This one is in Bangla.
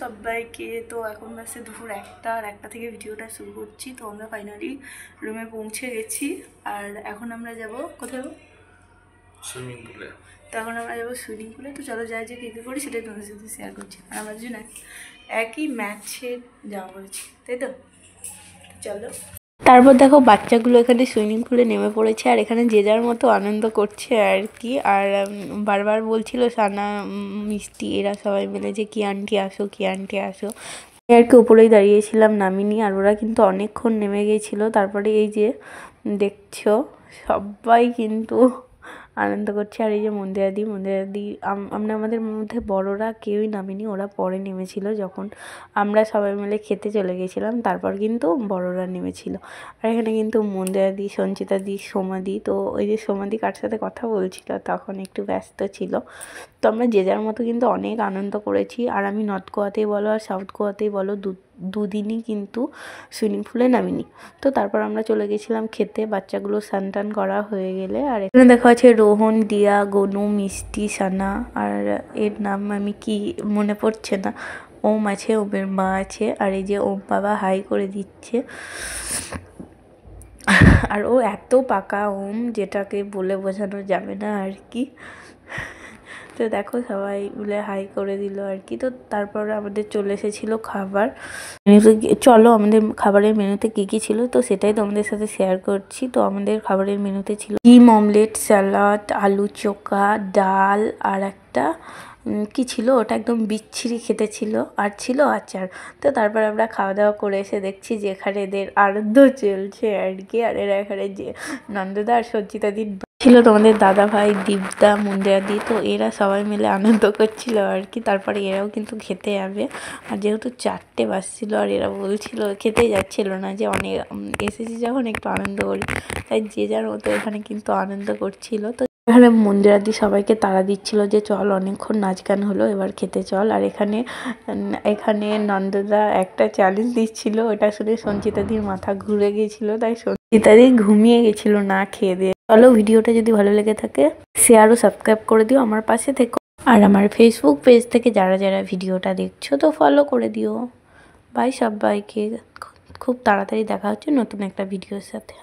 সবাইকে। তো এখন বাসে দুপুর 1টা, আর 1টা থেকে ভিডিওটা শুরু করছি। তো আমরা ফাইনালি রুমে পৌঁছে গেছি, আর এখন আমরা যাব কোথায়? সুইমিং পুলে। তো এখন আমরা যাবো সুইমিং পুলে। তো চলো যাই, যে কী কী করি সেটাই তোমাদের সাথে শেয়ার করছি। আর আমরা দুজন একই ম্যাচের জামা পড়েছি, তাই তো? চলো। তারপর দেখো বাচ্চাগুলো এখানে সুইমিং পুলে নেমে পড়েছে, আর এখানে যে যার মতো আনন্দ করছে আর কি। আর বারবার বলছিল সানা, মিষ্টি, এরা সবাই মিলে যে কি আন্টি আসো, কি আন্টি আসো। আর কি উপরেই দাঁড়িয়েছিলাম, নামিনি। আর ওরা কিন্তু অনেকক্ষণ নেমে গিয়েছিলো। তারপরে এই যে দেখছো সবাই কিন্তু আনন্দ করছে। আর এই যে মন্দিরাদি আমরা আমাদের মধ্যে বড়রা কেউই নামিনি, ওরা পরে নেমেছিল যখন আমরা সবাই মিলে খেতে চলে গেছিলাম, তারপর কিন্তু বড়রা নেমেছিল। আর এখানে কিন্তু মন্দিরাদি, সঞ্চিতাদি, সোমাদি, তো ওই যে সোমাদি কার সাথে কথা বলছিল তখন একটু ব্যস্ত ছিল। তো আমরা যে যার মতো কিন্তু অনেক আনন্দ করেছি। আর আমি নর্থ গোয়াতেই বলো আর সাউথ গোয়াতেই বলো দুদিনই কিন্তু সুইমিং পুলে নামিনি। তো তারপর আমরা চলে গেছিলাম খেতে, বাচ্চাগুলো স্নান টান করা হয়ে গেলে। আর এখানে দেখা আছে রোহন, দিয়া, গনু, মিষ্টি, সানা, আর এর নাম আমি কি মনে পড়ছে না। ওম আছে, ওমের মা আছে, আর এই যে ওম বাবা হাই করে দিচ্ছে। আর ও এত পাকা ওম, যেটাকে বলে বোঝানো যাবে না আর কি। তো দেখো সবাই মিলে হাই করে দিল আর কি। তো তারপর আমাদের চলে এসেছিলো খাবার। চলো আমাদের খাবারের মেনুতে কী কী ছিল তো সেটাই তোমাদের সাথে শেয়ার করছি। তো আমাদের খাবারের মেনুতে ছিল ডিম অমলেট, স্যালাড, আলু চোখা, ডাল, আর একটা কি ছিল ওটা একদম বিচ্ছিরি খেতে ছিল, আর ছিল আচার। তো তারপর আমরা খাওয়া দাওয়া করে এসে দেখছি যে এখানে এদের আনন্দ চলছে আর কি। আর এরা এখানে যে নন্দদা আর সঞ্চিতাদি ছিল, তোমাদের দাদা ভাই, দীপদা, মুন্দিয়াদি, তো এরা সবাই মিলে আনন্দ করছিল আর কি। তারপরে এরাও কিন্তু খেতে যাবে। আর যেহেতু 4টে বাজছিল আর এরা বলছিল খেতে যাচ্ছিল না, যে অনেক এসেছি যখন একটু আনন্দ করি, তাই যে যার মতো এখানে কিন্তু আনন্দ করছিল। তো এখানে মন্দিরাদি সবাইকে তাড়া দিচ্ছিল যে চল, অনেকক্ষণ নাচ গান হলো, এবার খেতে চল। আর এখানে নন্দদা একটা চ্যালেঞ্জ দিচ্ছিল, ওটা শুনে সঞ্চিতাদির মাথা ঘুরে গিয়েছিল, তাই সঞ্চিতাদি ঘুমিয়ে গেছিল না খেয়ে দিয়ে। চলো, ভিডিওটা যদি ভালো লেগে থাকে শেয়ার ও সাবস্ক্রাইব করে দিও, আমার পাশে থেকো। আর আমার ফেসবুক পেজ থেকে যারা যারা ভিডিওটা দেখছো তো ফলো করে দিও। বাই সবাইকে, খুব তাড়াতাড়ি দেখা হচ্ছে নতুন একটা ভিডিওর সাথে।